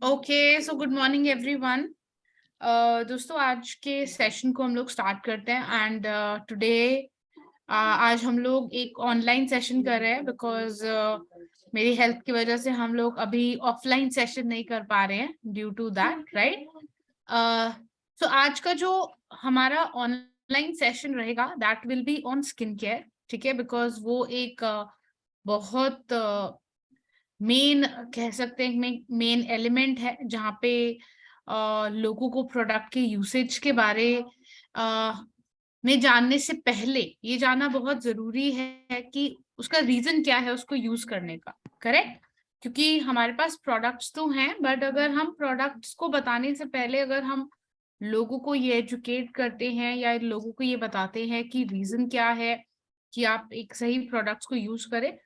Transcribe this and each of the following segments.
Okay, so good morning everyone. दोस्तों, आज के सेशन को हम लोग स्टार्ट करते हैं एंड टुडे आज हम लोग एक ऑनलाइन सेशन कर रहे हैं बिकॉज मेरी हेल्थ की वजह से हम लोग अभी ऑफलाइन सेशन नहीं कर पा रहे हैं ड्यू टू दैट, राइट। सो आज का जो हमारा ऑनलाइन सेशन रहेगा that will be on skin care, ठीक है, बिकॉज वो एक बहुत मेन कह सकते हैं मेन एलिमेंट है जहाँ पे लोगों को प्रोडक्ट के यूसेज के बारे में जानने से पहले ये जानना बहुत जरूरी है कि उसका रीजन क्या है उसको यूज करने का, करेक्ट। क्योंकि हमारे पास प्रोडक्ट्स तो हैं बट अगर हम प्रोडक्ट्स को बताने से पहले अगर हम लोगों को ये एजुकेट करते हैं या लोगों को ये बताते हैं कि रीजन क्या है कि आप एक सही प्रोडक्ट्स को यूज करें,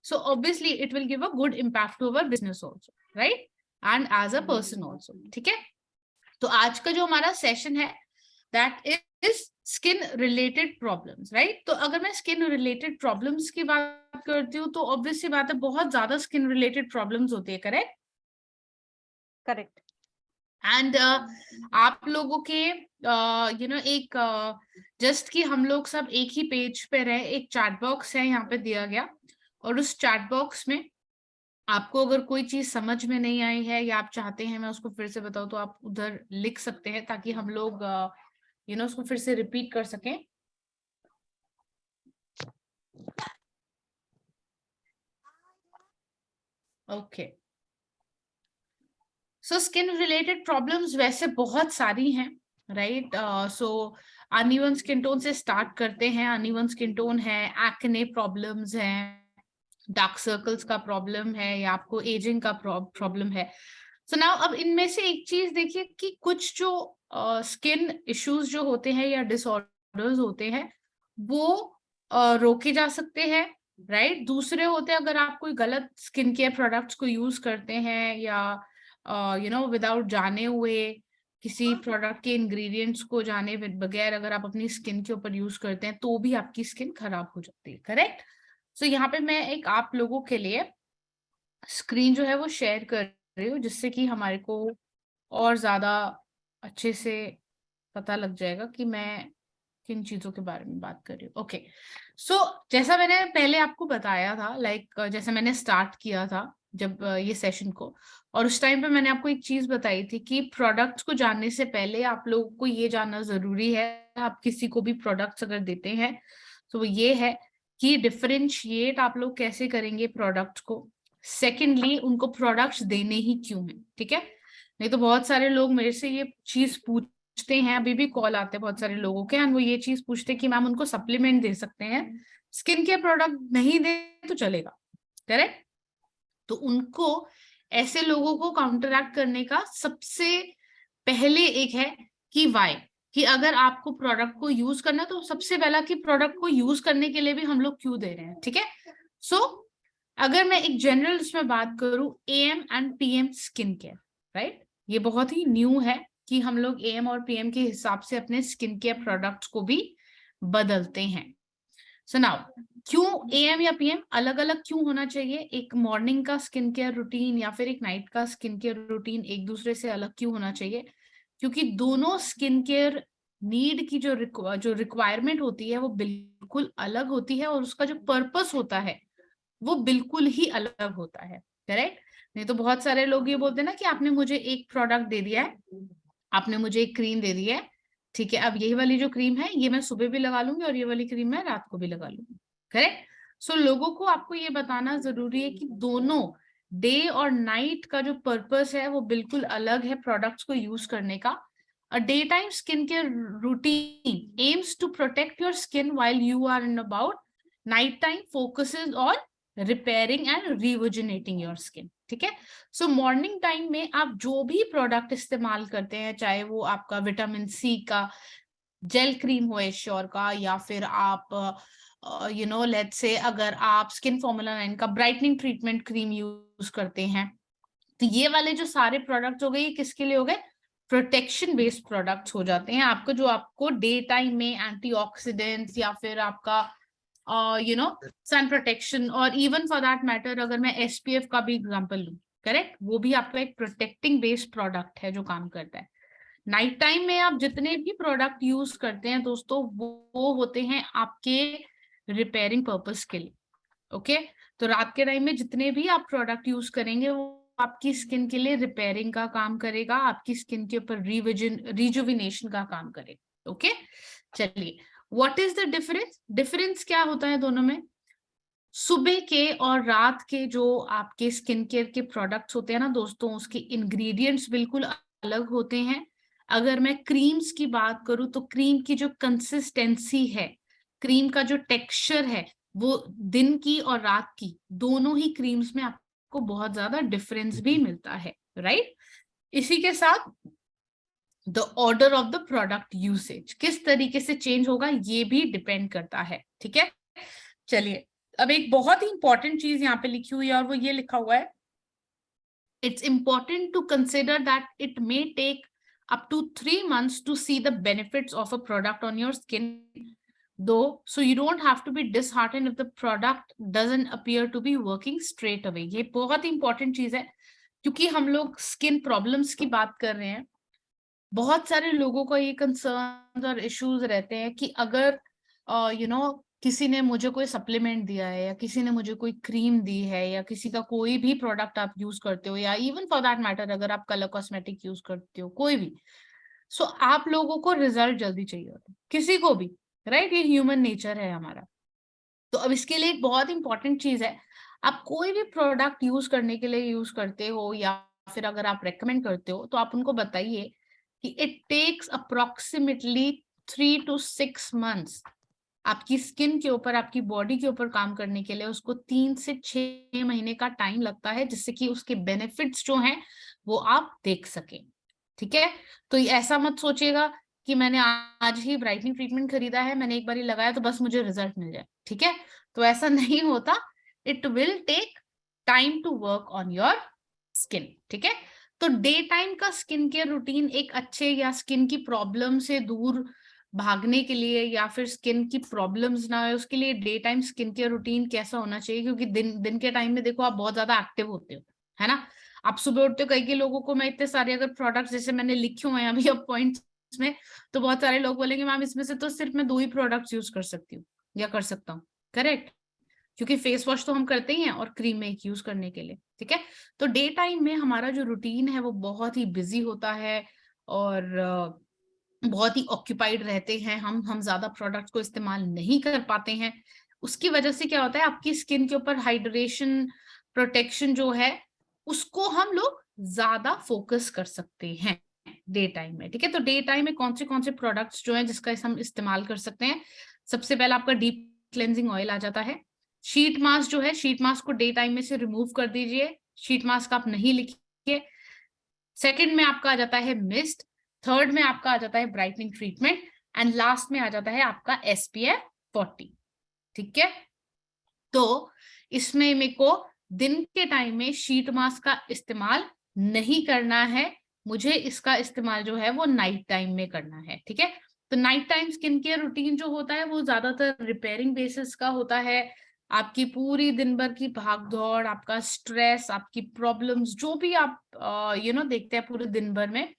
so obviously it will give a good impact to our business also, right, and as a person also, ठीक है। तो आज का जो हमारा सेशन है that is skin related problems, right। तो अगर मैं skin related problems की बात करती हूँ तो obvious सी बात है बहुत ज्यादा skin related problems होती है, करेक्ट करेक्ट। एंड आप लोगों के एक जस्ट कि हम लोग सब एक ही पेज पे रहे, एक चैट बॉक्स है यहाँ पे दिया गया और उस चैट बॉक्स में आपको अगर कोई चीज समझ में नहीं आई है या आप चाहते हैं मैं उसको फिर से बताऊं तो आप उधर लिख सकते हैं ताकि हम लोग उसको फिर से रिपीट कर सकें। Okay, so skin related problems वैसे बहुत सारी हैं, राइट। सो अनइवन स्किन टोन से स्टार्ट करते हैं। अनइवन स्किन टोन है, एक्ने प्रॉब्लम्स हैं, डार्क सर्कल्स का प्रॉब्लम है या आपको एजिंग का प्रॉब्लम है। सो नाउ अब इनमें से एक चीज देखिए कि कुछ जो स्किन इश्यूज जो होते हैं या डिसऑर्डर्स होते हैं वो रोके जा सकते हैं, राइट। दूसरे होते हैं अगर आप कोई गलत स्किन केयर प्रोडक्ट्स को यूज करते हैं या विदाउट जाने हुए किसी प्रोडक्ट के इंग्रेडिएंट्स को जाने बगैर अगर आप अपनी स्किन के ऊपर यूज करते हैं तो भी आपकी स्किन खराब हो जाती है, करेक्ट। सो यहाँ पे मैं एक आप लोगों के लिए स्क्रीन जो है वो शेयर कर रही हूँ जिससे कि हमारे को और ज्यादा अच्छे से पता लग जाएगा कि मैं किन चीजों के बारे में बात कर रही हूँ। ओके, सो जैसा मैंने पहले आपको बताया था, जैसे मैंने स्टार्ट किया था जब ये सेशन को, और उस टाइम पे मैंने आपको एक चीज बताई थी कि प्रोडक्ट्स को जानने से पहले आप लोगों को ये जानना जरूरी है। आप किसी को भी प्रोडक्ट्स अगर देते हैं तो वो ये है कि डिफरेंशिएट आप लोग कैसे करेंगे प्रोडक्ट को। सेकेंडली, उनको प्रोडक्ट्स देने ही क्यों है, ठीक है। नहीं तो बहुत सारे लोग मेरे से ये चीज पूछते हैं, अभी भी कॉल आते हैं बहुत सारे लोगों के एंड वो ये चीज पूछते हैं कि मैम उनको सप्लीमेंट दे सकते हैं, स्किन केयर प्रोडक्ट नहीं दे तो चलेगा, करेक्ट। तो उनको ऐसे लोगों को काउंटरैक्ट करने का सबसे पहले एक है कि वाई, कि अगर आपको प्रोडक्ट को यूज करना तो सबसे पहला कि प्रोडक्ट को यूज करने के लिए भी हम लोग क्यों दे रहे हैं, ठीक है। सो अगर मैं एक जनरल उसमें बात करूं, am and PM skin care, right, ये बहुत ही न्यू है कि हम लोग एएम और पीएम के हिसाब से अपने स्किन केयर प्रोडक्ट्स को भी बदलते हैं। सो नाउ क्यों एएम या पीएम अलग अलग क्यों होना चाहिए, एक मॉर्निंग का स्किन केयर रूटीन या फिर एक नाइट का स्किन केयर रूटीन एक दूसरे से अलग क्यों होना चाहिए, क्योंकि दोनों स्किन केयर नीड की जो रिक्वायरमेंट होती है वो बिल्कुल अलग होती है और उसका जो पर्पस होता है वो बिल्कुल ही अलग होता है, करेक्ट। नहीं तो बहुत सारे लोग ये बोलते हैं ना कि आपने मुझे एक प्रोडक्ट दे दिया है, आपने मुझे एक क्रीम दे दी है, ठीक है, अब यही वाली जो क्रीम है ये मैं सुबह भी लगा लूंगी और ये वाली क्रीम मैं रात को भी लगा लूंगी, करेक्ट। सो लोगों को आपको ये बताना जरूरी है कि दोनों डे और नाइट का जो पर्पस है वो बिल्कुल अलग है प्रोडक्ट्स को यूज करने का। A daytime skincare routine aims to protect your skin while you are in about. Nighttime focuses on repairing and rejuvenating your skin, ठीक है। सो मॉर्निंग टाइम में आप जो भी प्रोडक्ट इस्तेमाल करते हैं, चाहे वो आपका विटामिन सी का जेल क्रीम हो एश्योर का या फिर आप लेट्स से अगर आप स्किन फॉर्मूला 9 का ब्राइटनिंग ट्रीटमेंट क्रीम यूज करते हैं, तो ये वाले जो सारे प्रोडक्ट्स हो गए ये किसके लिए हो गए, प्रोटेक्शन बेस्ड प्रोडक्ट्स हो जाते हैं आपको, जो आपको डे टाइम में एंटीऑक्सीडेंट्स या फिर आपका सन प्रोटेक्शन, और इवन फॉर दैट मैटर अगर मैं SPF का भी एग्जांपल लूं, करेक्ट, वो भी आपका एक प्रोटेक्टिंग बेस्ड प्रोडक्ट है जो काम करता है। नाइट टाइम में आप जितने भी प्रोडक्ट यूज करते हैं दोस्तों, वो होते हैं आपके रिपेयरिंग पर्पस के लिए। ओके, तो रात के टाइम में जितने भी आप प्रोडक्ट यूज करेंगे वो आपकी स्किन के लिए रिपेयरिंग का काम करेगा, आपकी स्किन के ऊपर रिजुविनेशन का काम करेगा। ओके, चलिए, what is the difference? Difference क्या होता है दोनों में? सुबह के और रात के जो आपके स्किन केयर के प्रोडक्ट्स होते हैं ना दोस्तों, उसके इंग्रेडिएंट्स बिल्कुल अलग होते हैं। अगर मैं क्रीम्स की बात करूं तो क्रीम की जो कंसिस्टेंसी है, क्रीम का जो टेक्सचर है, वो दिन की और रात की दोनों ही क्रीम्स में आपको बहुत ज्यादा डिफरेंस भी मिलता है, राइट? इसी के साथ the order of the product usage किस तरीके से चेंज होगा ये भी डिपेंड करता है, ठीक है? चलिए, अब एक बहुत ही इंपॉर्टेंट चीज यहाँ पे लिखी हुई है और वो ये लिखा हुआ है, it's important to consider that it may take up to 3 months to see the benefits of a product on your skin, though, so you don't have to be disheartened if the product doesn't appear to be working straight away. ये बहुत important चीज है, क्योंकि हम लोग skin problems की बात कर रहे हैं। बहुत सारे लोगों को ये कंसर्न और इश्यूज रहते हैं कि अगर किसी ने मुझे कोई सप्लीमेंट दिया है, या किसी ने मुझे कोई क्रीम दी है, या किसी का कोई भी प्रोडक्ट आप यूज करते हो, या इवन फॉर दैट मैटर अगर आप कलर कॉस्मेटिक यूज करते हो, कोई भी, सो आप लोगों को रिजल्ट जल्दी चाहिए होता है, किसी को भी, राइट? ये ह्यूमन नेचर है हमारा। तो अब इसके लिए एक बहुत इंपॉर्टेंट चीज है, आप कोई भी प्रोडक्ट यूज करने के लिए यूज करते हो, या फिर अगर आप रेकमेंड करते हो, तो आप उनको बताइए कि it takes approximately 3 to 6 months आपकी स्किन के ऊपर, आपकी बॉडी के ऊपर काम करने के लिए उसको 3 से 6 महीने का टाइम लगता है, जिससे कि उसके बेनिफिट्स जो हैं वो आप देख सकें, ठीक है? तो ऐसा मत सोचिएगा कि मैंने आज ही ब्राइटनिंग ट्रीटमेंट खरीदा है, मैंने एक बार ही लगाया तो बस मुझे रिजल्ट मिल जाए, ठीक है? तो ऐसा नहीं होता, it will take time to work on your skin, ठीक है? तो डे टाइम का स्किन केयर रूटीन एक अच्छे, या स्किन की प्रॉब्लम से दूर भागने के लिए, या फिर स्किन की प्रॉब्लम्स ना हो उसके लिए day time skin care routine कैसा होना चाहिए? क्योंकि दिन के टाइम में देखो आप बहुत ज्यादा एक्टिव होते हो, है ना? आप सुबह उठते हो, कई लोगों को मैं इतने सारे अगर प्रोडक्ट्स जैसे मैंने लिखे हुए हैं अभी अब पॉइंट्स में, तो बहुत सारे लोग बोलेंगे मैम इसमें से तो सिर्फ मैं 2 ही प्रोडक्ट्स यूज कर सकती हूँ या कर सकता हूँ, करेक्ट? क्योंकि फेस वॉश तो हम करते ही हैं और क्रीम में एक यूज करने के लिए, ठीक है? तो डे टाइम में हमारा जो रूटीन है वो बहुत ही बिजी होता है, और बहुत ही ऑक्यूपाइड रहते हैं हम ज्यादा प्रोडक्ट को इस्तेमाल नहीं कर पाते हैं। उसकी वजह से क्या होता है, आपकी स्किन के ऊपर हाइड्रेशन, प्रोटेक्शन जो है उसको हम लोग ज्यादा फोकस कर सकते हैं डे टाइम में, ठीक है? तो डे टाइम में कौन से प्रोडक्ट्स जो है जिसका हम इस्तेमाल कर सकते हैं? सबसे पहला आपका डीप क्लेंजिंग ऑयल आ जाता है। शीट मास्क जो है, शीट मास्क को डे टाइम में से रिमूव कर दीजिए, शीट मास्क आप नहीं लिखिए। सेकंड में आपका आ जाता है मिस्ट, थर्ड में आपका आ जाता है ब्राइटनिंग ट्रीटमेंट, एंड लास्ट में आ जाता है आपका SPF 40, ठीक है? तो इसमें मेरे को दिन के टाइम में शीट मास्क का इस्तेमाल नहीं करना है, मुझे इसका इस्तेमाल जो है वो नाइट टाइम में करना है, ठीक है? तो night time skin care routine जो होता है वो ज्यादातर रिपेयरिंग बेसिस का होता है। आपकी पूरी दिन भर की भाग दौड़, आपका स्ट्रेस, आपकी प्रॉब्लम्स जो भी आप देखते हैं पूरे दिन भर में,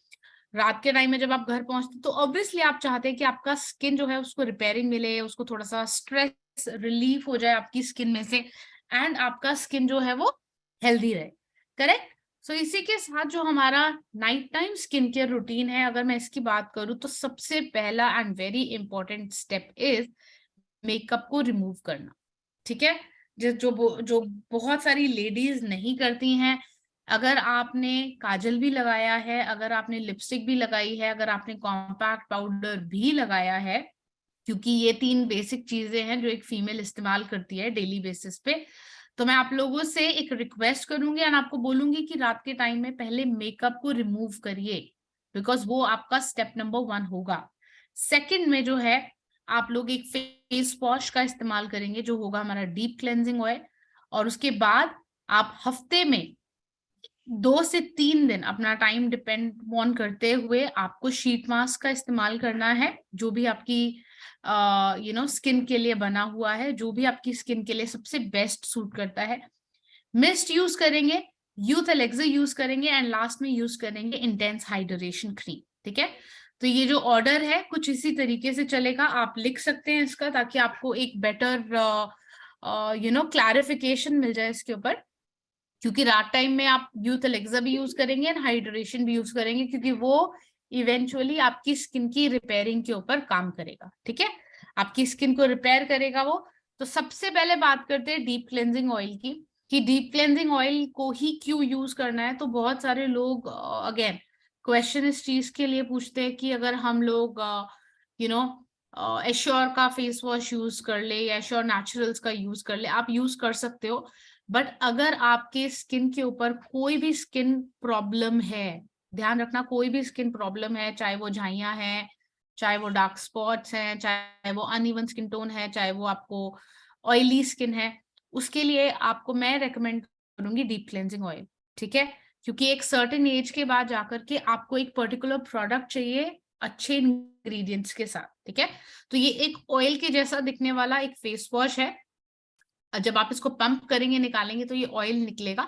रात के टाइम में जब आप घर पहुंचते तो ऑब्वियसली आप चाहते हैं कि आपका स्किन जो है उसको रिपेयरिंग मिले, उसको थोड़ा सा स्ट्रेस रिलीफ हो जाए आपकी स्किन में से, एंड आपका स्किन जो है वो हेल्दी रहे, करेक्ट? सो इसी के साथ जो हमारा night time skin care routine है, अगर मैं इसकी बात करूं तो सबसे पहला and very important step is makeup को रिमूव करना, ठीक है? जो बहुत सारी लेडीज नहीं करती हैं। अगर आपने काजल भी लगाया है, अगर आपने लिपस्टिक भी लगाई है, अगर आपने कॉम्पैक्ट पाउडर भी लगाया है, क्योंकि ये 3 बेसिक चीजें हैं जो एक फीमेल इस्तेमाल करती है डेली बेसिस पे, तो मैं आप लोगों से एक रिक्वेस्ट करूंगी एंड आपको बोलूंगी कि रात के टाइम में पहले मेकअप को रिमूव करिए, बिकॉज वो आपका स्टेप नंबर 1 होगा। सेकंड में जो है, आप लोग एक फेस वॉश का इस्तेमाल करेंगे जो होगा हमारा डीप क्लेंजिंग ऑयल, और उसके बाद आप हफ्ते में 2 से 3 दिन, अपना टाइम डिपेंड ऑन करते हुए, आपको शीट मास्क का इस्तेमाल करना है, जो भी आपकी स्किन के लिए बना हुआ है, जो भी आपकी स्किन के लिए सबसे बेस्ट सूट करता है। मिस्ट यूज करेंगे, यूथ एलेक्सा यूज करेंगे, एंड लास्ट में यूज करेंगे इंटेंस हाइड्रेशन क्रीम। ठीक है, तो ये जो ऑर्डर है कुछ इसी तरीके से चलेगा, आप लिख सकते हैं इसका, ताकि आपको एक बेटर क्लैरिफिकेशन मिल जाए इसके ऊपर। क्योंकि रात टाइम में आप यूथ एलेक्सा भी यूज करेंगे एंड हाइड्रेशन भी यूज करेंगे, क्योंकि वो इवेंचुअली आपकी स्किन की रिपेयरिंग के ऊपर काम करेगा। ठीक है, आपकी स्किन को रिपेयर करेगा वो। तो सबसे पहले बात करते हैं डीप क्लेंजिंग ऑयल की, कि डीप क्लेंजिंग ऑयल को ही क्यों यूज करना है। तो बहुत सारे लोग अगेन क्वेश्चन इस चीज के लिए पूछते हैं कि अगर हम लोग एश्योर का फेस वॉश यूज कर ले या एश्योर नेचुरल्स का यूज कर ले, आप यूज कर सकते हो। बट अगर आपके स्किन के ऊपर कोई भी स्किन प्रॉब्लम है, ध्यान रखना, कोई भी स्किन प्रॉब्लम है, चाहे वो झाइयां हैं, चाहे वो डार्क स्पॉट्स हैं, चाहे वो अनइवन स्किन टोन है, चाहे वो आपको ऑयली स्किन है, उसके लिए आपको मैं रेकमेंड करूंगी डीप क्लेंजिंग ऑयल। ठीक है, क्योंकि एक सर्टेन एज के बाद जाकर के आपको एक पर्टिकुलर प्रोडक्ट चाहिए अच्छे इंग्रेडिएंट्स के साथ। ठीक है, तो ये एक ऑयल के जैसा दिखने वाला एक फेस वॉश है। जब आप इसको पंप करेंगे, निकालेंगे, तो ये ऑयल निकलेगा,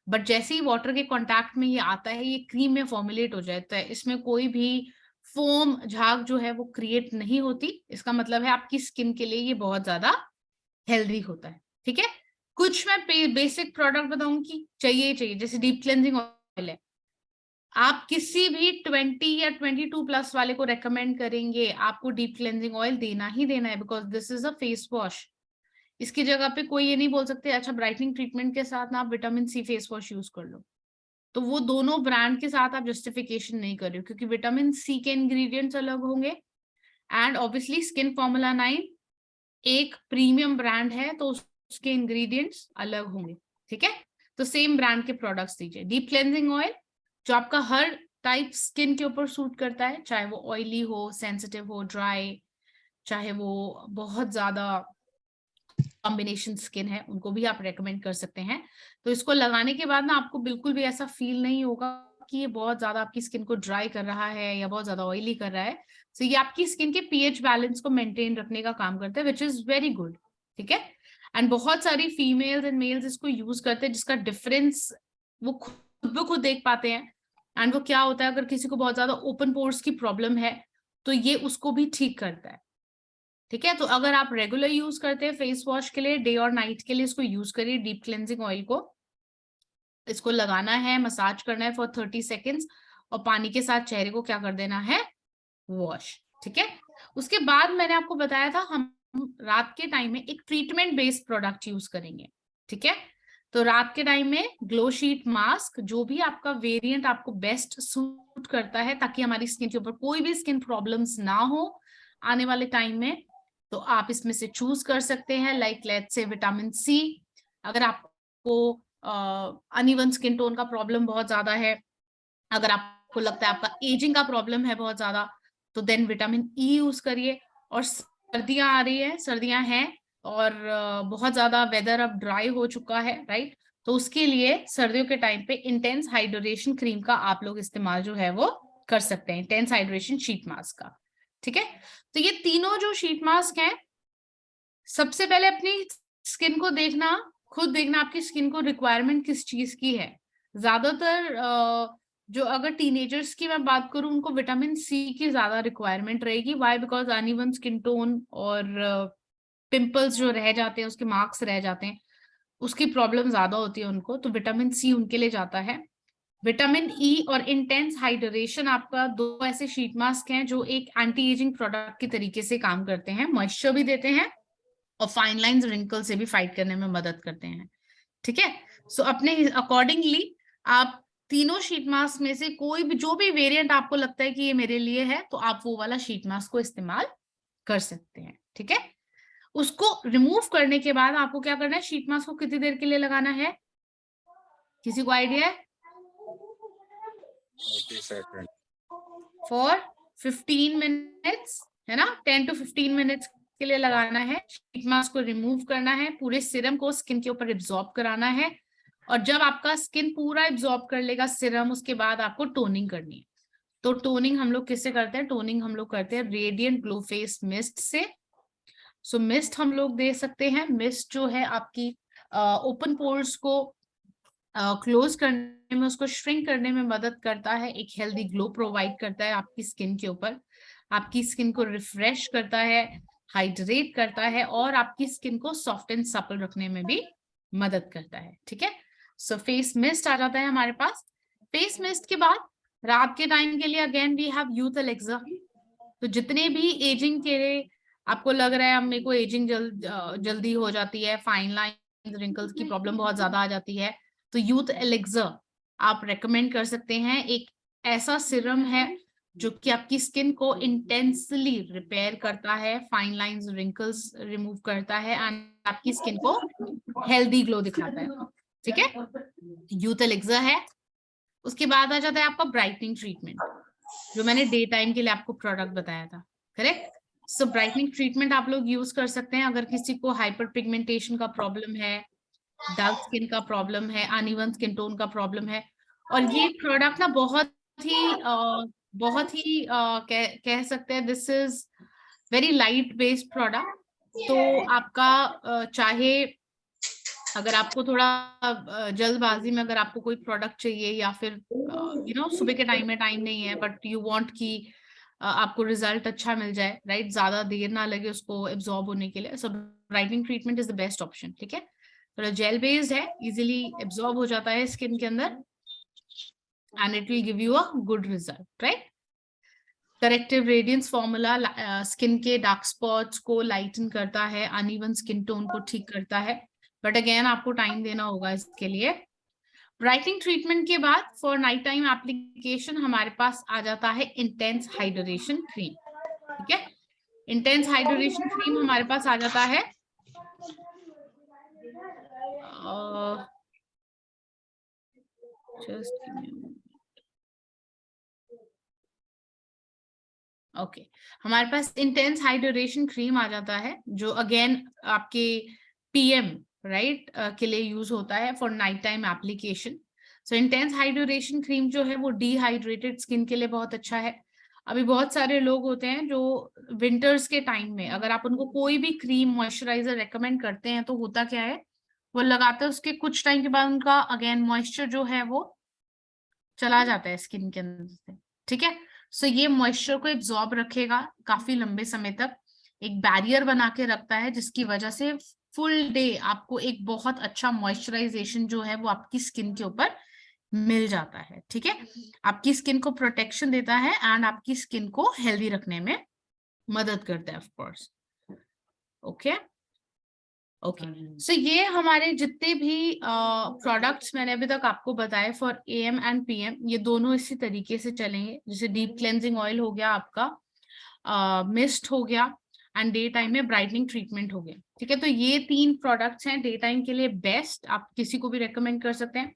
बट जैसे ही वाटर के कांटेक्ट में ये आता है, ये क्रीम में फॉर्मुलेट हो जाता है। इसमें कोई भी फोम झाग जो है वो क्रिएट नहीं होती। इसका मतलब है आपकी स्किन के लिए ये बहुत ज्यादा हेल्दी होता है। ठीक है, कुछ मैं बेसिक प्रोडक्ट बताऊंगी, चाहिए ही चाहिए। जैसे डीप क्लेंजिंग ऑयल है, आप किसी भी 20 या 22+ वाले को रेकमेंड करेंगे, आपको डीप क्लेंजिंग ऑयल देना ही देना है, because this is a face wash. इसकी जगह पे कोई ये नहीं बोल सकते अच्छा ब्राइटनिंग ट्रीटमेंट के साथ ना आप vitamin C face wash use कर लो। तो वो दोनों ब्रांड के साथ आप जस्टिफिकेशन नहीं कर रहे हो, क्योंकि विटामिन सी के इंग्रेडिएंट्स अलग होंगे, एंड ऑब्वियसली स्किन फॉर्मूला 9 एक प्रीमियम ब्रांड है, तो उसके इंग्रेडिएंट्स अलग होंगे। ठीक है, तो सेम ब्रांड के प्रोडक्ट्स दीजिए। डीप क्लेंजिंग ऑयल जो आपका हर टाइप स्किन के ऊपर सूट करता है, चाहे वो ऑयली हो, सेंसिटिव हो, ड्राई, चाहे वो बहुत ज्यादा कॉम्बिनेशन स्किन है, उनको भी आप रेकमेंड कर सकते हैं। तो इसको लगाने के बाद ना आपको बिल्कुल भी ऐसा फील नहीं होगा कि ये बहुत ज्यादा आपकी स्किन को ड्राई कर रहा है या बहुत ज्यादा ऑयली कर रहा है। तो ये आपकी स्किन के पीएच बैलेंस को मेंटेन रखने का काम करता है, विच इज वेरी गुड। ठीक है, एंड बहुत सारी फीमेल्स एंड मेल्स इसको यूज करते हैं, जिसका डिफरेंस वो खुद ब खुद देख पाते हैं। एंड वो क्या होता है, अगर किसी को बहुत ज्यादा ओपन पोर्स की प्रॉब्लम है, तो ये उसको भी ठीक करता है। ठीक है, तो अगर आप रेगुलर यूज करते हैं फेस वॉश के लिए, डे और नाइट के लिए इसको यूज करिए, डीप क्लेंजिंग ऑयल को। इसको लगाना है, मसाज करना है फॉर 30 सेकेंड्स, और पानी के साथ चेहरे को क्या कर देना है, वॉश। ठीक है, उसके बाद मैंने आपको बताया था हम रात के टाइम में एक ट्रीटमेंट बेस्ड प्रोडक्ट यूज करेंगे। ठीक है, तो रात के टाइम में ग्लो शीट मास्क, जो भी आपका वेरिएंट आपको बेस्ट सूट करता है, ताकि हमारी स्किन के ऊपर कोई भी स्किन प्रॉब्लम्स ना हो आने वाले टाइम में, तो आप इसमें से चूज कर सकते हैं। Like let's say vitamin C, अगर आपको अनइवन स्किन टोन का प्रॉब्लम बहुत ज्यादा है, अगर आपको लगता है आपका एजिंग का प्रॉब्लम है बहुत ज्यादा, तो देन विटामिन ई यूज करिए। और सर्दियां आ रही है, सर्दियां हैं, और बहुत ज्यादा वेदर अब ड्राई हो चुका है, राइट। तो उसके लिए सर्दियों के टाइम पे इंटेंस हाइड्रेशन क्रीम का आप लोग इस्तेमाल जो है वो कर सकते हैं, इंटेंस हाइड्रेशन शीट मास्क का। ठीक है, तो ये तीनों जो शीट मास्क हैं, सबसे पहले अपनी स्किन को देखना, खुद देखना आपकी स्किन को रिक्वायरमेंट किस चीज की है। ज्यादातर जो अगर टीनेजर्स की मैं बात करूं, उनको विटामिन सी की ज्यादा रिक्वायरमेंट रहेगी। Why? Because uneven skin tone और पिंपल्स जो रह जाते हैं, उसके मार्क्स रह जाते हैं, उसकी प्रॉब्लम ज्यादा होती है उनको, तो विटामिन सी उनके लिए जाता है। विटामिन ई और इंटेंस हाइड्रेशन आपका दो ऐसे शीट मास्क हैं जो एक एंटी एजिंग प्रोडक्ट के तरीके से काम करते हैं, मॉइस्चर भी देते हैं और फाइन लाइंस रिंकल से भी फाइट करने में मदद करते हैं। ठीक है, सो अपने अकॉर्डिंगली आप तीनों शीट मास्क में से कोई भी, जो भी वेरिएंट आपको लगता है कि ये मेरे लिए है, तो आप वो वाला शीट मास्क को इस्तेमाल कर सकते हैं। ठीक है, उसको रिमूव करने के बाद आपको क्या करना है, शीट मास्क को कितनी देर के लिए लगाना है, किसी को आइडिया है? फॉर 15 मिनट्स, है ना, 10 to 15 मिनट्स के लिए लगाना है। शीट मास्क को रिमूव करना है, पूरे सीरम को स्किन के ऊपर एब्जॉर्ब कराना है, और जब आपका स्किन पूरा एब्जॉर्ब कर लेगा सीरम, उसके बाद आपको टोनिंग करनी है। तो टोनिंग हम लोग किससे करते हैं? टोनिंग हम लोग करते हैं रेडिएंट ग्लो फेस मिस्ट से। सो मिस्ट हम लोग दे सकते हैं। मिस्ट जो है आपकी ओपन पोर्स को क्लोज करने में, उसको श्रिंक करने में मदद करता है, एक हेल्दी ग्लो प्रोवाइड करता है आपकी स्किन के ऊपर, आपकी स्किन को रिफ्रेश करता है, हाइड्रेट करता है और आपकी स्किन को सॉफ्ट एंड सपल रखने में भी मदद करता है। ठीक है, सो फेस मिस्ट आ जाता है हमारे पास। फेस मिस्ट के बाद रात के टाइम के लिए again we have youth elixir. तो जितने भी एजिंग के आपको लग रहा है अब मेरे को एजिंग जल्दी हो जाती है, फाइन लाइन रिंकल्स की प्रॉब्लम बहुत ज्यादा आ जाती है, तो यूथ एलेक्सर आप रेकमेंड कर सकते हैं। एक ऐसा सिरम है जो कि आपकी स्किन को इंटेंसली रिपेयर करता है, फाइन लाइंस रिंकल्स रिमूव करता है एंड आपकी स्किन को हेल्दी ग्लो दिखाता है। ठीक है, यूथ एलेक्सर है। उसके बाद आ जाता है आपका ब्राइटनिंग ट्रीटमेंट, जो मैंने डे टाइम के लिए आपको प्रोडक्ट बताया था। करेक्ट, सो ब्राइटनिंग ट्रीटमेंट आप लोग यूज कर सकते हैं अगर किसी को हाइपर पिगमेंटेशन का प्रॉब्लम है, डार्क स्किन का प्रॉब्लम है, अनइवन स्किन टोन का प्रॉब्लम है। और ये प्रोडक्ट ना बहुत ही कह सकते हैं this is very light based product. तो आपका चाहे अगर आपको थोड़ा जल्दबाजी में अगर आपको कोई प्रोडक्ट चाहिए या फिर सुबह के टाइम में टाइम नहीं है बट यू वांट कि आपको रिजल्ट अच्छा मिल जाए, राइट, ज्यादा देर ना लगे उसको एब्जॉर्ब होने के लिए, so brightening treatment is the best option. ठीक है, थोड़ा जेल बेस्ड है, इजीली एब्जॉर्ब हो जाता है स्किन के अंदर and it will give you a good result, right. Corrective radiance formula skin के डार्क स्पॉट्स को लाइटन करता है, अनइवन स्किन टोन को ठीक करता है, बट अगेन आपको टाइम देना होगा इसके लिए। ब्राइटनिंग ट्रीटमेंट के बाद फॉर नाइट टाइम एप्लीकेशन हमारे पास आ जाता है इंटेंस हाइड्रेशन क्रीम। ठीक है, इंटेंस हाइड्रेशन क्रीम हमारे पास आ जाता है ओके हमारे पास इंटेंस हाइड्रेशन क्रीम आ जाता है जो अगेन आपके पीएम राइट के लिए यूज होता है for night time application. So intense hydration cream जो है वो डिहाइड्रेटेड स्किन के लिए बहुत अच्छा है। अभी बहुत सारे लोग होते हैं जो विंटर्स के टाइम में अगर आप उनको कोई भी क्रीम मॉइस्चराइजर रेकमेंड करते हैं तो होता क्या है, वो लगाते हैं उसके कुछ टाइम के बाद उनका अगेन मॉइस्चर जो है वो चला जाता है स्किन के अंदर से। ठीक है, सो ये मॉइस्चर को एब्जॉर्ब रखेगा काफी लंबे समय तक, एक बैरियर बना के रखता है जिसकी वजह से फुल डे आपको एक बहुत अच्छा मॉइस्चराइजेशन जो है वो आपकी स्किन के ऊपर मिल जाता है। ठीक है, आपकी स्किन को प्रोटेक्शन देता है एंड आपकी स्किन को हेल्दी रखने में मदद करता है ऑफ कोर्स। ओके ओके, सो ये हमारे जितने भी प्रोडक्ट्स मैंने अभी तक आपको बताए फॉर एएम एंड पीएम, ये दोनों इसी तरीके से चलेंगे। जैसे डीप क्लेंजिंग ऑयल हो गया आपका, मिस्ट हो गया एंड डे टाइम में ब्राइटनिंग ट्रीटमेंट हो गया। ठीक है, तो ये 3 प्रोडक्ट्स हैं डे टाइम के लिए बेस्ट, आप किसी को भी रेकमेंड कर सकते हैं।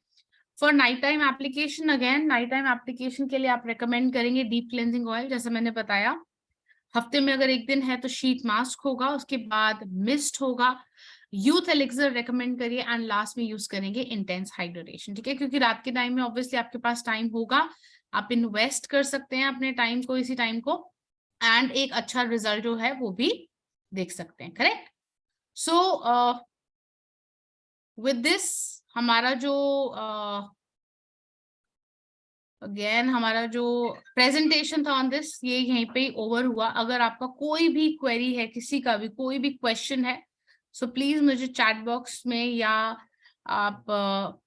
For night time application again night time application के लिए आप रेकमेंड करेंगे डीप क्लेंजिंग ऑयल, जैसे मैंने बताया हफ्ते में अगर एक दिन है तो शीट मास्क होगा, उसके बाद मिस्ट होगा, यूथ एलिक्सर रेकमेंड करिए एंड लास्ट में यूज करेंगे इंटेंस हाइड्रेशन। ठीक है, क्योंकि रात के टाइम में ऑब्वियसली आपके पास टाइम होगा, आप इन्वेस्ट कर सकते हैं अपने टाइम को, इसी टाइम को, एंड एक अच्छा रिजल्ट जो है वो भी देख सकते हैं। करेक्ट, सो विद दिस हमारा जो अगेन हमारा जो प्रेजेंटेशन था ऑन दिस ये यहीं पे ओवर हुआ। अगर आपका कोई भी क्वेरी है, किसी का भी कोई भी क्वेश्चन है, सो प्लीज मुझे चैट बॉक्स में या आप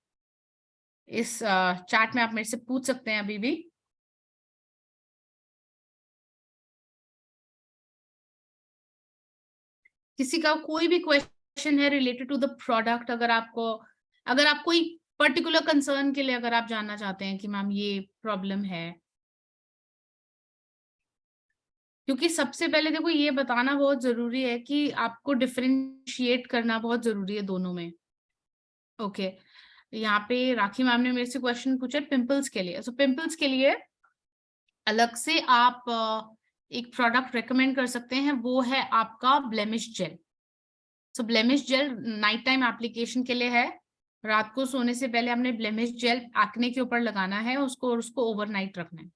इस चैट में आप मेरे से पूछ सकते हैं अभी भी। किसी का कोई भी क्वेश्चन है रिलेटेड टू द प्रोडक्ट, अगर आप कोई पर्टिकुलर कंसर्न के लिए अगर आप जानना चाहते हैं कि मैम ये प्रॉब्लम है, क्योंकि सबसे पहले देखो ये बताना बहुत जरूरी है कि आपको डिफरेंशिएट करना बहुत जरूरी है दोनों में। ओके, यहाँ पे राखी मैम ने मेरे से क्वेश्चन पूछा पिंपल्स के लिए। सो पिंपल्स के लिए अलग से आप एक प्रोडक्ट रेकमेंड कर सकते हैं, वो है आपका blemish gel. So blemish gel night time application के लिए है, रात को सोने से पहले हमने ब्लेमिश जेल एक्ने के ऊपर लगाना है उसको, और उसको ओवरनाइट रखना है।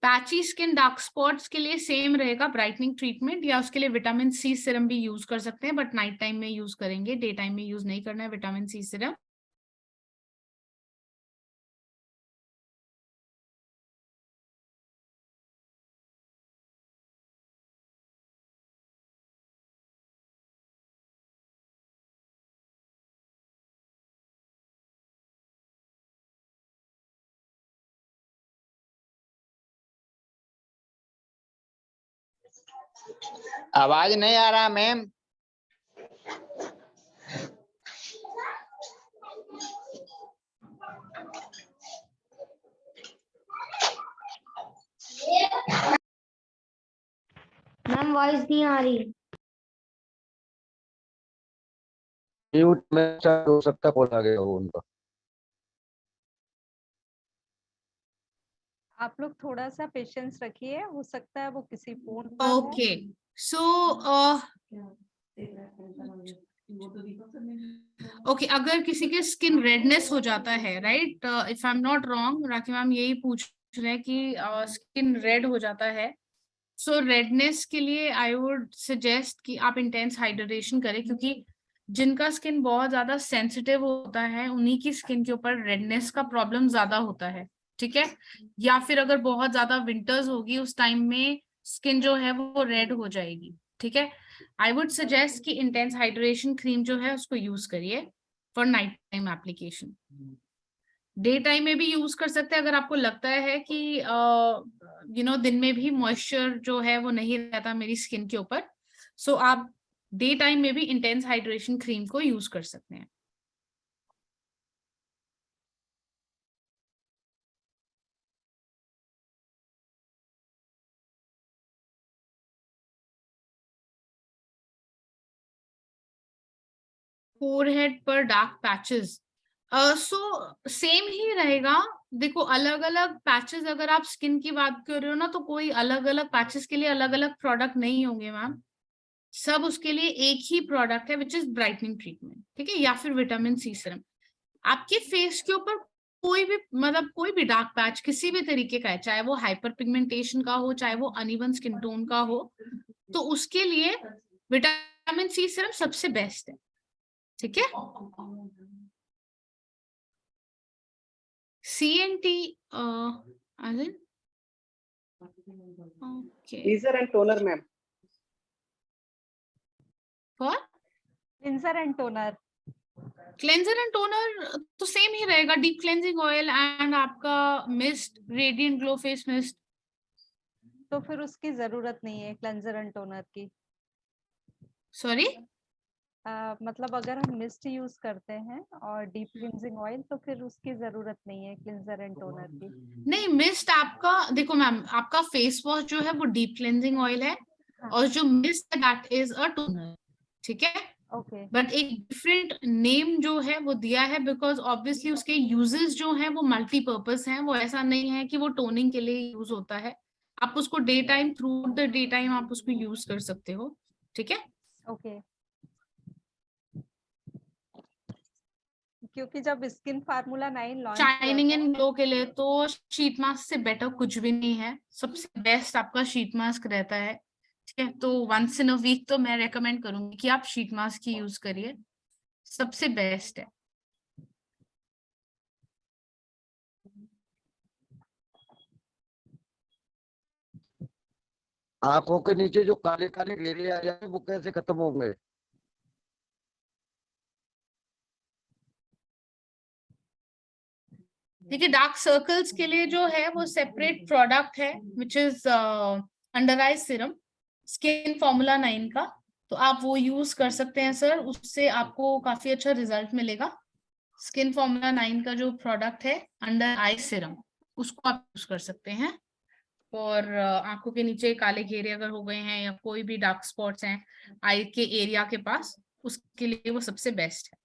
पैची स्किन डार्क स्पॉट्स के लिए सेम रहेगा ब्राइटनिंग ट्रीटमेंट, या उसके लिए विटामिन सी सीरम भी यूज कर सकते हैं, बट नाइट टाइम में यूज करेंगे, डे टाइम में यूज नहीं करना है विटामिन सी सीरम। आवाज नहीं आ रहा मैम। मैम वॉइस नहीं आ रही। म्यूट में हो सकता कॉल आ गया हो उनका। आप लोग थोड़ा सा पेशेंस रखिए, हो सकता है वो किसी फोन पर ओके, सो ओके, अगर किसी के स्किन रेडनेस हो जाता है, right, if I am not wrong, rakhi ma'am यही पूछ रहे हैं कि स्किन रेड हो जाता है, सो रेडनेस के लिए आई वुड सजेस्ट कि आप इंटेंस हाइड्रेशन करें, क्योंकि जिनका स्किन बहुत ज्यादा सेंसिटिव होता है उन्हीं की स्किन के ऊपर रेडनेस का प्रॉब्लम ज्यादा होता है, ठीक है। या फिर अगर बहुत ज्यादा विंटर्स होगी उस टाइम में स्किन जो है वो रेड हो जाएगी, ठीक है। आई वुड सजेस्ट कि इंटेंस हाइड्रेशन क्रीम जो है उसको यूज करिए for night time application. Day time में भी यूज कर सकते हैं अगर आपको लगता है कि दिन में भी मॉइस्चर जो है वो नहीं रहता मेरी स्किन के ऊपर, सो आप डे टाइम में भी इंटेंस हाइड्रेशन क्रीम को यूज कर सकते हैं। फोरहेड पर डार्क पैचेस, सो सेम ही रहेगा। देखो, अलग अलग पैचेस अगर आप स्किन की बात कर रहे हो ना, तो कोई अलग अलग पैचेस के लिए अलग अलग प्रोडक्ट नहीं होंगे मैम, सब उसके लिए एक ही प्रोडक्ट है विच इज ब्राइटनिंग ट्रीटमेंट, ठीक है, या फिर विटामिन सी सीरम। आपके फेस के ऊपर कोई भी मतलब कोई भी डार्क पैच किसी भी तरीके का है, चाहे वो हाइपर पिगमेंटेशन का हो, चाहे वो अनइवन स्किन टोन का हो, तो उसके लिए विटामिन सी सीरम सबसे बेस्ट है, ठीक है। CNT okay, cleanser and toner ma'am. For cleanser and toner. Cleanser and toner तो सेम ही रहेगा, डीप क्लेंजिंग ऑयल एंड आपका mist, radiant glow face mist. तो फिर उसकी जरूरत नहीं है क्लेंजर एंड टोनर की। सॉरी, मतलब अगर हम मिस्ट यूज करते हैं और डीप क्लींजिंग ऑयल तो फिर उसकी जरूरत नहीं है क्लिंजर एंड टोनर की। नहीं, मिस्ट आपका देखो मैम, आपका फेस वॉश जो है वो डीप क्लेंजिंग ऑयल है, हाँ। और जो mist that is a toner, ठीक है। ओके। बट एक डिफरेंट नेम जो है वो दिया है बिकॉज ऑब्वियसली उसके यूजेस जो हैं वो मल्टीपर्पज हैं, वो ऐसा नहीं है कि वो टोनिंग के लिए यूज होता है। आप उसको day time, through the day time आप उसको यूज कर सकते हो, ठीक है। ओके। क्योंकि जब स्किन फार्मूला 9 लॉन्च हुआ शाइनिंग था, एंड ग्लो के लिए तो शीट मास्क से बेटर कुछ भी नहीं है, सबसे बेस्ट आपका शीट मास्क रहता है, ठीक है। तो वंस इन अ वीक तो मैं रेकमेंड करूंगी कि आप शीट मास्क ही यूज करिए, सबसे बेस्ट है। आंखों के नीचे जो काले काले घेरे आ जाए वो कैसे खत्म होंगे? देखिए, डार्क सर्कल्स के लिए जो है वो सेपरेट प्रोडक्ट है which is under I serum, skin formula 9 का, तो आप वो यूज कर सकते हैं सर, उससे आपको काफी अच्छा रिजल्ट मिलेगा। स्किन फॉर्मूला 9 का जो प्रोडक्ट है अंडर आई सीरम, उसको आप यूज कर सकते हैं। और आंखों के नीचे काले घेरे अगर हो गए हैं या कोई भी डार्क स्पॉट्स हैं आई के एरिया के पास, उसके लिए वो सबसे बेस्ट है।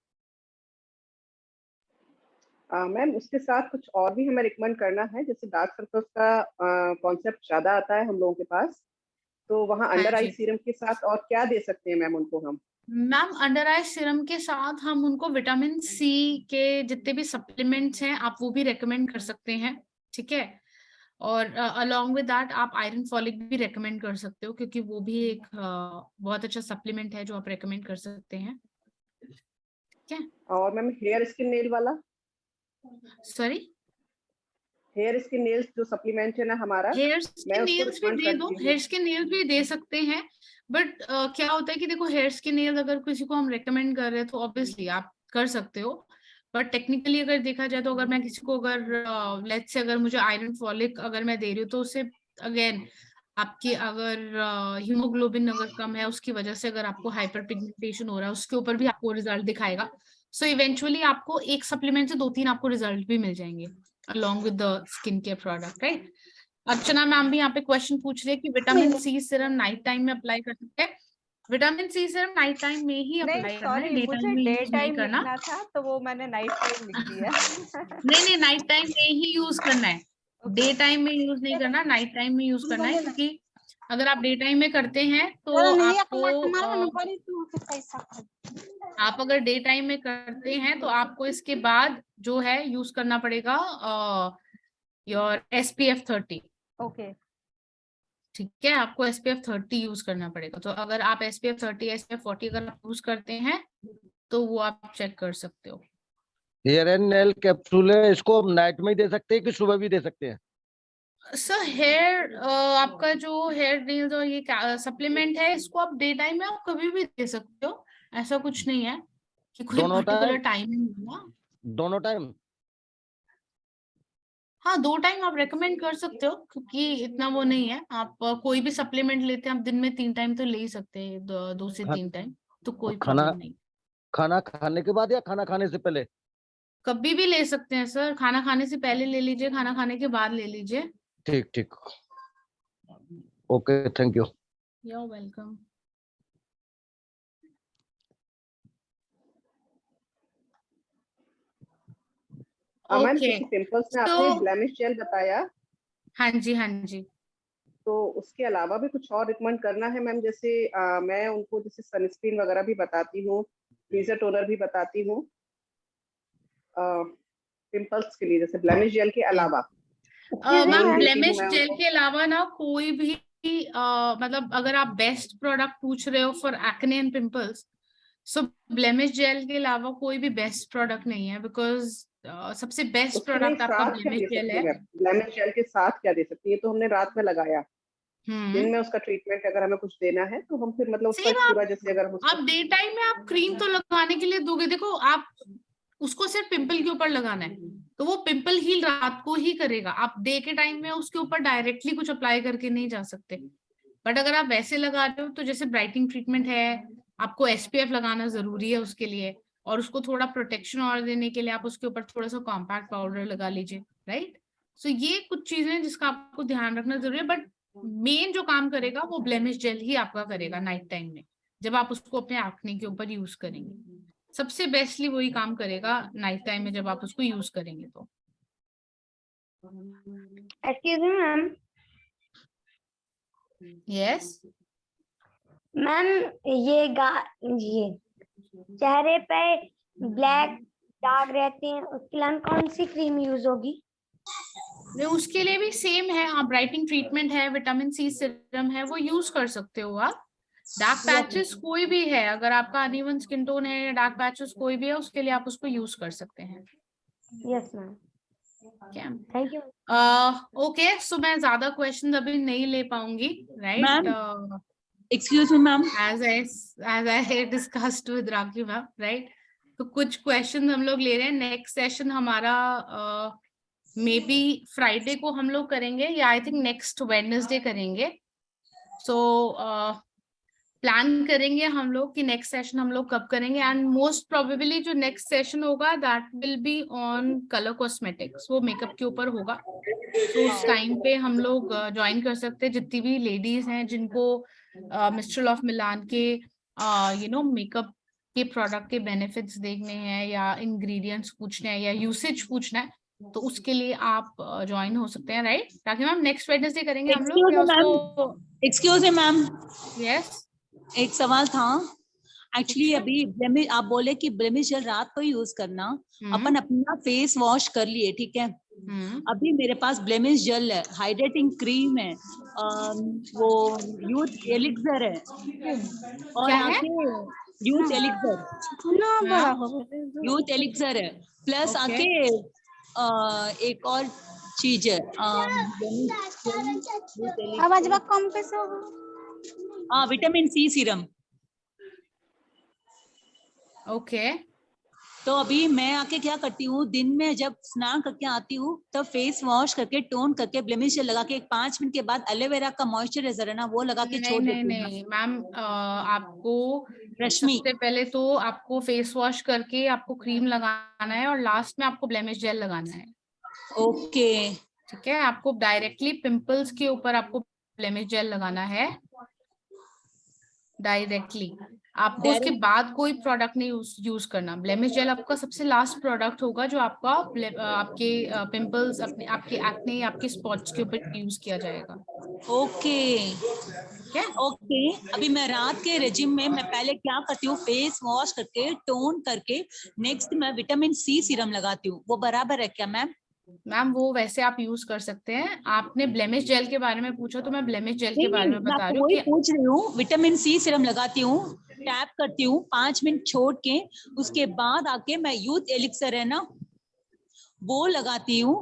मैम उसके साथ कुछ और भी हमें रिकमेंड करना है, जैसे डार्क सर्कल्स का कॉन्सेप्ट ज्यादा आता है हम लोगों के पास, तो वहाँ हाँ अंडर आई जी सीरम के साथ और क्या दे सकते हैं मैम उनको हम? मैम, अंडर आई सीरम के साथ हम उनको विटामिन सी के जितने भी सप्लीमेंट्स हैं आप वो भी रेकमेंड कर सकते हैं, ठीक है। और अलोंग विद दैट आप आयरन फॉलिक भी रेकमेंड कर सकते हो, क्योंकि वो भी एक बहुत अच्छा सप्लीमेंट है जो आप रेकमेंड कर सकते हैं। ठीक है। और मैम हेयर स्किन नेल वाला, सॉरी, हेयर स्किन नेल्स जो सप्लीमेंट है ना हमारा, हेयर मैं स्किन उसको नेल्स भी रिकमेंड दे दो, करती हूँ। हेयर स्किन नेल्स भी दे सकते हैं, बट क्या होता है कि देखो हेयर स्किन नेल्स अगर किसी को हम रेकमेंड कर रहे हैं तो ऑब्वियसली आप कर सकते हो, बट टेक्निकली अगर देखा जाए तो अगर मैं किसी को अगर लेट्स से अगर मुझे आयरन फॉलिक अगर मैं दे रही हूँ तो उससे अगेन आपकी अगर हीमोग्लोबिन अगर कम है उसकी वजह से अगर आपको हाइपर पिगमेंटेशन हो रहा है उसके ऊपर भी आपको रिजल्ट दिखाएगा। सो इवेंचुअली आपको एक सप्लीमेंट से 2-3 आपको रिजल्ट भी मिल जाएंगे along with the skincare product, right? Archana ma'am भी यहाँ पे क्वेश्चन पूछ रहे हैं कि vitamin C serum night time में अप्लाई कर सकते हैं। Vitamin C serum night time में ही नहीं अप्लाई करना है, सॉरी, डे मुझे टाइम में डे यूज नहीं टाइम करना। लिखना था तो वो मैंने नाइट टाइम लिख दिया। नहीं, नाइट टाइम में ही यूज करना है, डे टाइम में यूज नहीं करना, नाइट टाइम में यूज करना है, क्योंकि अगर आप डे टाइम में करते हैं तो आप अगर डे टाइम में करते हैं तो आपको इसके बाद जो है यूज करना पड़ेगा योर SPF 30। ओके, ठीक है, आपको SPF 30 यूज करना पड़ेगा। तो अगर आप SPF 30 SPF 40 अगर आप यूज करते हैं तो वो आप चेक कर सकते हो। हेयर एंड नेल कैप्सूल है, इसको नाइट में ही दे सकते हैं कि सुबह भी दे सकते हैं? सर हेयर आपका जो हेयर नेल्स और ये सप्लीमेंट है इसको आप डे टाइम में आप कभी भी दे सकते हो, ऐसा कुछ नहीं है कि कोई दोनों पर्टिकुलर टाइम? टाइमिंग होगा। दोनों टाइम? हाँ 2 टाइम आप रेकमेंड कर सकते हो, क्योंकि इतना वो नहीं है। आप कोई भी सप्लीमेंट लेते हैं आप दिन में 3 टाइम तो ले ही सकते हैं, 2 से खा, 3 टाइम, तो कोई खाना प्रॉब्लम नहीं। खाना खाने के बाद या खाना खाने से पहले? कभी भी ले सकते हैं सर, खाना खाने से पहले ले लीजिए, खाना खाने के बाद ले लीजिए। ठीक ठीक, okay, thank you. You are welcome. Ma'am okay, जैसे पिंपल्स में आपने तो ब्लेमिश जेल बताया, हाँ जी, हाँ जी। तो उसके अलावा भी कुछ और रिकमेंड करना है मैम? जैसे मैं उनको जैसे सनस्क्रीन वगैरह भी बताती हूँ, फ्रीजर टोनर भी बताती हूँ पिंपल्स के लिए, जैसे ब्लेमिश जेल के अलावा। मैम देती ब्लेमिश हूँ मैं जेल उनको। के अलावा ना कोई भी मतलब अगर आप बेस्ट प्रोडक्ट पूछ रहे हो for acne and pimples, so blemish gel के अलावा कोई भी बेस्ट प्रोडक्ट नहीं है, बिकॉज सबसे बेस्ट उसके नहीं प्रोडक्ट आपका साथ क्या ब्लेमिश दे जेल सकती है। है मैम? ब्लेमिश जेल के साथ क्या दे सकती है? तो हमने रात में लगाया, दिन में उसका ट्रीटमेंट अगर हमें कुछ देना है तो हम फिर मतलब उसका सेम पूरा जैसे अगर हम आप डे टाइम में आप क्रीम तो लगाने के लिए दोगे, देखो आप उसको सिर्फ पिंपल के ऊपर लगाना है तो वो पिंपल हील रात को ही करेगा, आप डे के टाइम में उसके ऊपर डायरेक्टली कुछ अप्लाई करके नहीं जा सकते। बट अगर आप वैसे लगा रहे हो तो जैसे ब्राइटनिंग ट्रीटमेंट है, आपको SPF लगाना जरूरी है उसके लिए, और उसको थोड़ा प्रोटेक्शन और देने के लिए आप उसके ऊपर थोड़ा सा कॉम्पैक्ट पाउडर लगा लीजिए, राइट। सो ये कुछ चीजें हैं जिसका आपको ध्यान रखना जरूरी है, बट मेन जो काम करेगा वो ब्लेमिश जेल ही आपका करेगा नाइट टाइम में, जब आप उसको अपने एक्ने के ऊपर यूज करेंगे सबसे बेस्टली वही काम करेगा नाइट टाइम में जब आप उसको यूज करेंगे तो। Excuse me ma'am. Yes ma'am ये चेहरे पे ब्लैक दाग रहते हैं, उसके लिए कौन सी क्रीम यूज होगी? उसके लिए भी सेम है, आप ब्राइटनिंग ट्रीटमेंट है, विटामिन सी सीरम है, वो यूज कर सकते हो आप। डार्क पैचेस कोई भी है, अगर आपका अनइवन स्किन टोन है या डार्क पैचेस कोई भी है उसके लिए आप उसको यूज कर सकते हैं। Yes ma'am, thank you. Okay, so मैं ज्यादा क्वेश्चन अभी नहीं ले पाऊंगी, right. Excuse me, ma'am. as I discussed with Rakhi ma'am, right. तो कुछ क्वेश्चन हम लोग ले रहे हैं, नेक्स्ट सेशन हमारा मे बी फ्राइडे को हम लोग करेंगे या आई थिंक नेक्स्ट वेडनेसडे करेंगे। सो प्लान करेंगे हम लोग कि नेक्स्ट सेशन हम लोग कब करेंगे, एंड मोस्ट प्रोबेबली जो नेक्स्ट सेशन होगा that will be on colour cosmetics, वो मेकअप के ऊपर होगा। तो उस टाइम पे हम लोग ज्वाइन कर सकते हैं, जितनी भी लेडीज हैं जिनको मिस्ट्रल ऑफ मिलान के मेकअप के प्रोडक्ट के बेनिफिट्स देखने हैं या इंग्रेडिएंट्स पूछने हैं या यूसेज पूछना है, तो उसके लिए आप ज्वाइन हो सकते हैं, राइट। ताकि मैम नेक्स्ट वेडनेसडे करेंगे हम लोग या उसको। Excuse me, ma'am. यस एक सवाल था एक्चुअली, अभी आप बोले कि ब्लेमिश जेल रात को यूज करना, अपन अपना फेस वॉश कर लिए, ठीक है, अभी मेरे पास ब्लेमिश जेल है, हाइड्रेटिंग क्रीम है, वो यूथ एलिक्सर है, और क्या है? आके यूथ एलिक्सर, यूथ एलिक्सर है, प्लस Okay. आके एक और चीज है, विटामिन सी सीरम। ओके तो अभी मैं आके क्या करती हूँ, दिन में जब स्नान करके आती हूँ तब फेस वॉश करके टोन करके ब्लेमिश जेल लगा के 5 मिनट के बाद एलोवेरा का मॉइस्चराइजर है ना वो लगा के नहीं छोड़ नहीं देती हूँ। नहीं मैम, आपको रश्मि, सबसे पहले तो आपको फेस वॉश करके आपको क्रीम लगाना है और लास्ट में आपको ब्लेमिश जेल लगाना है। ओके ठीक है, आपको डायरेक्टली पिंपल्स के ऊपर आपको ब्लेमिश जेल लगाना है डायरेक्टली। आपको उसके बाद कोई प्रोडक्ट नहीं यूज करना। ब्लेमिश जेल आपका सबसे लास्ट प्रोडक्ट होगा जो आपका आपके पिंपल्स, अपने आपके एक्ने, आपके स्पॉट्स के ऊपर यूज किया जाएगा। ओके क्या? ओके। अभी मैं रात के रेजिम में मैं पहले क्या करती हूँ, फेस वॉश करके टोन करके नेक्स्ट मैं विटामिन सी सीरम लगाती हूँ, वो बराबर है क्या मैम? मैम वो वैसे आप यूज कर सकते हैं। आपने ब्लेमिश जेल के बारे में पूछा तो मैं ब्लेमिश जेल के बारे में मैं बता आपको रही हूँ वही कि पूछ रही हूँ, विटामिन सी सीरम लगाती हूँ, टैप करती हूँ 5 मिनट छोड़ के, उसके बाद आके मैं यूथ एलिक्सर है ना वो लगाती हूँ,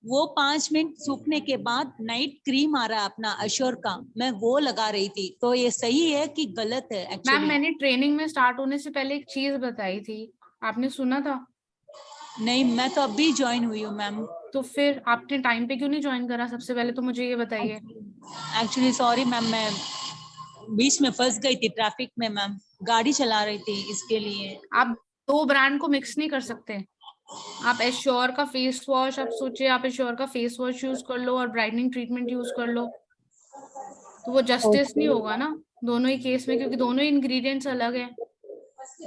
वो 5 मिनट सूखने के बाद नाइट क्रीम आ रहा है अपना अश्योर का, मैं वो लगा रही थी। तो ये सही है कि गलत है मैम एक्चुअली? मैंने ट्रेनिंग में स्टार्ट होने से पहले एक चीज बताई थी, आपने सुना था? नहीं, मैं तो अभी ज्वाइन हुई हूँ मैम। तो फिर आपने टाइम पे क्यों नहीं ज्वाइन करा? सबसे पहले तो मुझे ये बताइए। एक्चुअली सॉरी मैम, मैं बीच में फंस गई थी ट्रैफिक में मैम, गाड़ी चला रही थी इसके लिए। आप दो ब्रांड को मिक्स नहीं कर सकते। आप एश्योर का फेस वॉश, आप सोचिए आप एश्योर का फेस वॉश यूज कर लो और ब्राइटनिंग ट्रीटमेंट यूज कर लो, तो वो जस्टिस नहीं होगा ना दोनों ही केस में, क्योंकि दोनों ही इंग्रेडिएंट्स अलग है।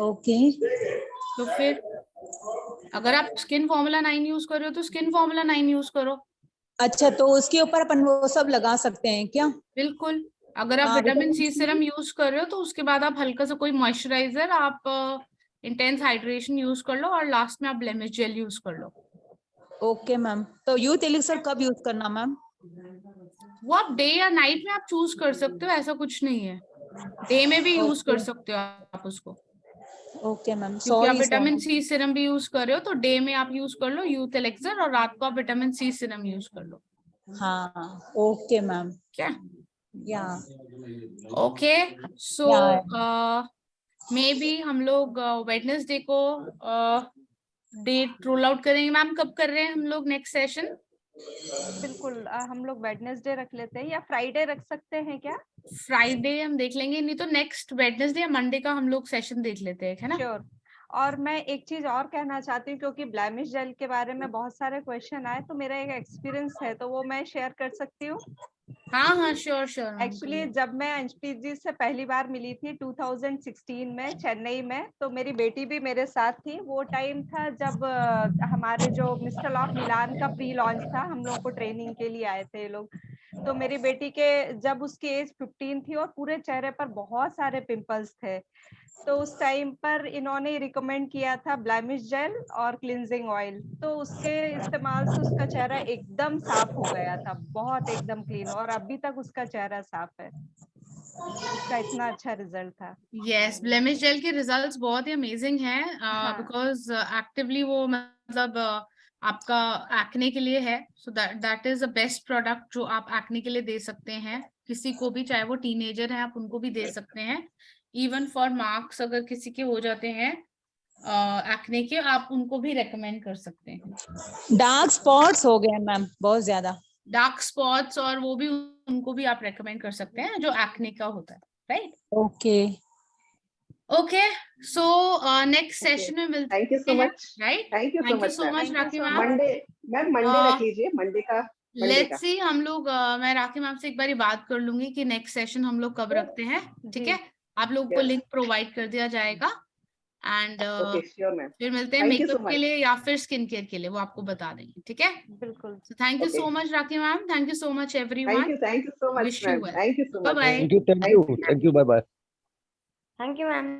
ओके तो फिर अगर आप स्किन फॉर्मूला 9 यूज कर रहे हो तो स्किन फॉर्मूला 9 यूज करो। अच्छा, तो उसके ऊपर अपन वो सब लगा सकते हैं क्या? बिल्कुल। अगर आप हाँ, vitamin C vitamin serum use कर रहे हो तो उसके बाद आप हल्का सा कोई मॉइस्चराइजर, आप इंटेंस हाइड्रेशन यूज कर लो और लास्ट में आप ब्लेमिश जेल यूज कर लो। Okay ma'am. तो यूथ एलिक्सर कब यूज करना मैम? वो आप डे या नाइट में आप चूज कर सकते हो, ऐसा कुछ नहीं है। डे में भी यूज कर सकते हो आप उसको, ओके मैम, क्योंकि आप sorry vitamin sorry. C serum भी यूज कर रहे हो, तो डे में आप यूज कर लो यूथ एलिक्सर और रात को आप विटामिन सी सीरम यूज कर लो। हाँ ओके मैम। क्या? या ओके सो मे बी हम लोग वेडनेसडे को डेट रोल आउट करेंगे। मैम कब कर रहे हैं हम लोग नेक्स्ट सेशन? बिल्कुल हम लोग वेडनेसडे रख लेते हैं या फ्राइडे रख सकते हैं क्या? फ्राइडे हम देख लेंगे, नहीं तो नेक्स्ट वेडनेसडे या मंडे का हम लोग सेशन देख लेते हैं, है ना? श्योर। और मैं एक चीज और कहना चाहती हूँ, क्योंकि ब्लेमिश जेल के बारे में बहुत सारे क्वेश्चन आए, तो मेरा एक एक्सपीरियंस है, तो वो मैं शेयर कर सकती हूँ। हाँ हाँ श्योर श्योर। एक्चुअली जब मैं अंशप्रीत जी से पहली बार मिली थी 2016 में चेन्नई में, तो मेरी बेटी भी मेरे साथ थी। वो टाइम था जब हमारे जो मिस्टर ऑफ मिलान का प्री लॉन्च था, हम लोगों को ट्रेनिंग के लिए आए थे ये लोग। तो मेरी बेटी के जब उसकी एज 15 थी और पूरे चेहरे पर बहुत सारे पिंपल्स थे, तो उस टाइम पर इन्होंने रिकमेंड किया था ब्लेमिश जेल और क्लिनजिंग ऑयल। तो उसके इस्तेमाल से उसका चेहरा एकदम साफ हो गया था, बहुत एकदम क्लीन, और अभी तक उसका चेहरा साफ है। उसका इतना अच्छा रिजल्ट था। यस, ब्लेमिश जेल के रिजल्ट्स बहुत ही अमेजिंग हैं, बिकॉज एक्टिवली वो मतलब आपका एक्ने के लिए है। So that is the best product जो आप एक्ने के लिए दे सकते हैं किसी को भी, चाहे वो टीनेजर है आप उनको भी दे सकते हैं। इवन फॉर मार्क्स अगर किसी के हो जाते हैं एक्ने के, आप उनको भी रेकमेंड कर सकते हैं। डार्क स्पॉट्स हो गए मैम बहुत ज्यादा, डार्क स्पॉट्स और वो भी उनको भी आप रेकमेंड कर सकते हैं जो एक्ने का होता है, right? Okay okay so next session में मिलते हैं। Thank you so much. Right, thank you so much Rakhi ma'am. Monday ma'am, Monday रख लीजिए, मंडे का। लेट्स सी हम लोग मैं राखी मैम से एक बार बात कर लूंगी कि नेक्स्ट सेशन हम लोग कब रखते हैं, ठीक है? आप लोगों को लिंक प्रोवाइड कर दिया जाएगा एंड ओके श्योर मैम। फिर मिलते हैं Thank you so मेकअप के much. लिए या फिर स्किन केयर के लिए, वो आपको बता देंगे, ठीक है? बिल्कुल। Thank you Okay. So much Rakhi ma'am, thank you so much everyone. Thank you so much Wish you ma'am, well. Thank you so much. Bye-bye. Thank you, bye bye. Thank you ma'am.